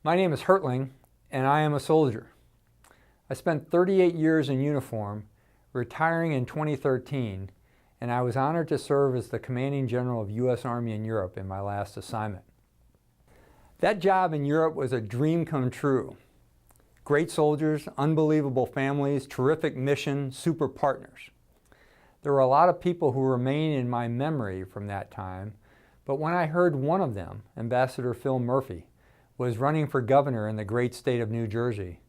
My name is Hertling, and I am a soldier. I spent 38 years in uniform, retiring in 2013, and I was honored to serve as the Commanding General of U.S. Army in Europe in my last assignment. That job in Europe was a dream come true. Great soldiers, unbelievable families, terrific mission, super partners. There were a lot of people who remain in my memory from that time, but when I heard one of them, Ambassador Phil Murphy, was running for governor in the great state of New Jersey,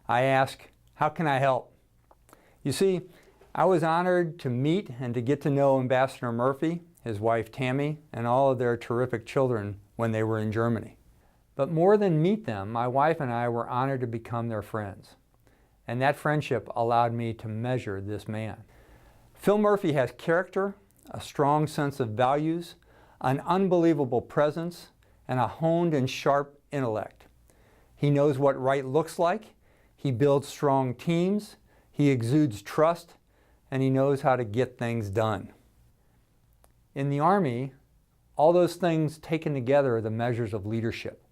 I asked, how can I help? You see, I was honored to meet and to get to know Ambassador Murphy, his wife Tammy, and all of their terrific children when they were in Germany. But more than meet them, my wife and I were honored to become their friends. And that friendship allowed me to measure this man. Phil Murphy has character, a strong sense of values, an unbelievable presence, and a honed and sharp intellect. He knows what right looks like, he builds strong teams, he exudes trust, and he knows how to get things done. In the Army, all those things taken together are the measures of leadership.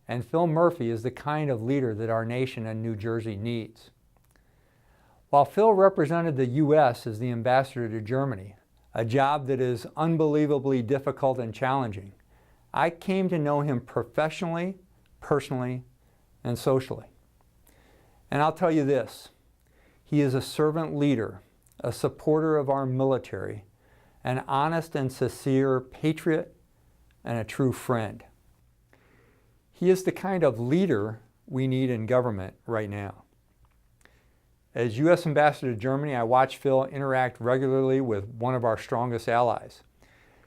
And Phil Murphy is the kind of leader that our nation and New Jersey needs. While Phil represented the U.S. as the ambassador to Germany, a job that is unbelievably difficult and challenging, I came to know him professionally, personally, and socially. And I'll tell you this, he is a servant leader, a supporter of our military, an honest and sincere patriot, and a true friend. He is the kind of leader we need in government right now. As U.S. Ambassador to Germany, I watched Phil interact regularly with one of our strongest allies.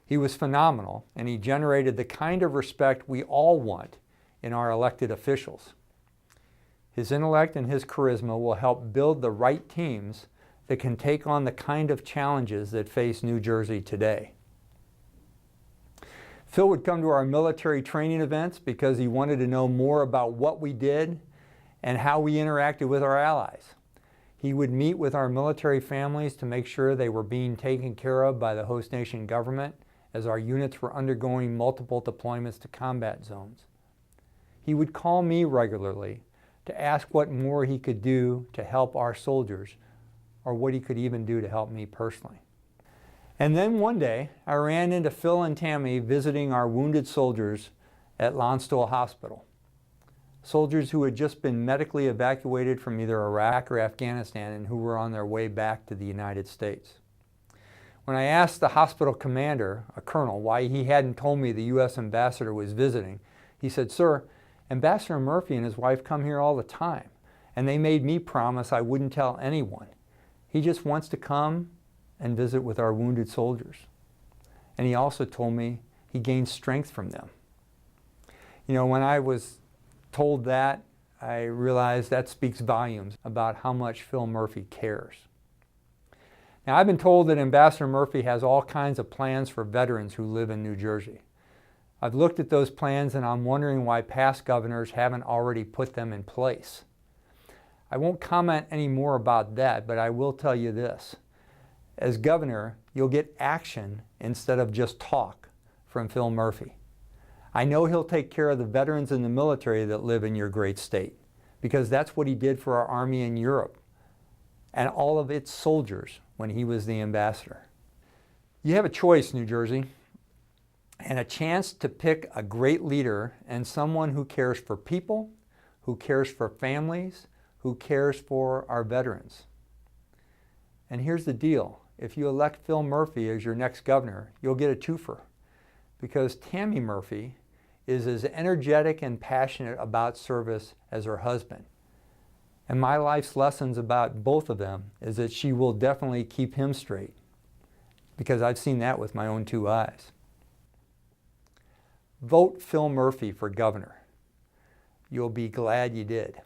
He was phenomenal, and he generated the kind of respect we all want in our elected officials. His intellect and his charisma will help build the right teams that can take on the kind of challenges that face New Jersey today. Phil would come to our military training events because he wanted to know more about what we did and how we interacted with our allies. He would meet with our military families to make sure they were being taken care of by the host nation government as our units were undergoing multiple deployments to combat zones. He would call me regularly to ask what more he could do to help our soldiers, or what he could even do to help me personally. And then one day, I ran into Phil and Tammy visiting our wounded soldiers at Landstuhl Hospital. Soldiers who had just been medically evacuated from either Iraq or Afghanistan and who were on their way back to the United States. When I asked the hospital commander, a colonel, why he hadn't told me the U.S. ambassador was visiting, he said, "Sir, Ambassador Murphy and his wife come here all the time, and they made me promise I wouldn't tell anyone. He just wants to come and visit with our wounded soldiers." And he also told me he gains strength from them. You know, when I was told that, I realized that speaks volumes about how much Phil Murphy cares. Now, I've been told that Ambassador Murphy has all kinds of plans for veterans who live in New Jersey. I've looked at those plans and I'm wondering why past governors haven't already put them in place. I won't comment any more about that, but I will tell you this. As governor, you'll get action instead of just talk from Phil Murphy. I know he'll take care of the veterans in the military that live in your great state, because that's what he did for our Army in Europe and all of its soldiers when he was the ambassador. You have a choice, New Jersey, and a chance to pick a great leader and someone who cares for people, who cares for families, who cares for our veterans. And here's the deal. If you elect Phil Murphy as your next governor, you'll get a twofer, because Tammy Murphy is as energetic and passionate about service as her husband. And my life's lessons about both of them is that she will definitely keep him straight, because I've seen that with my own two eyes. Vote Phil Murphy for governor. You'll be glad you did.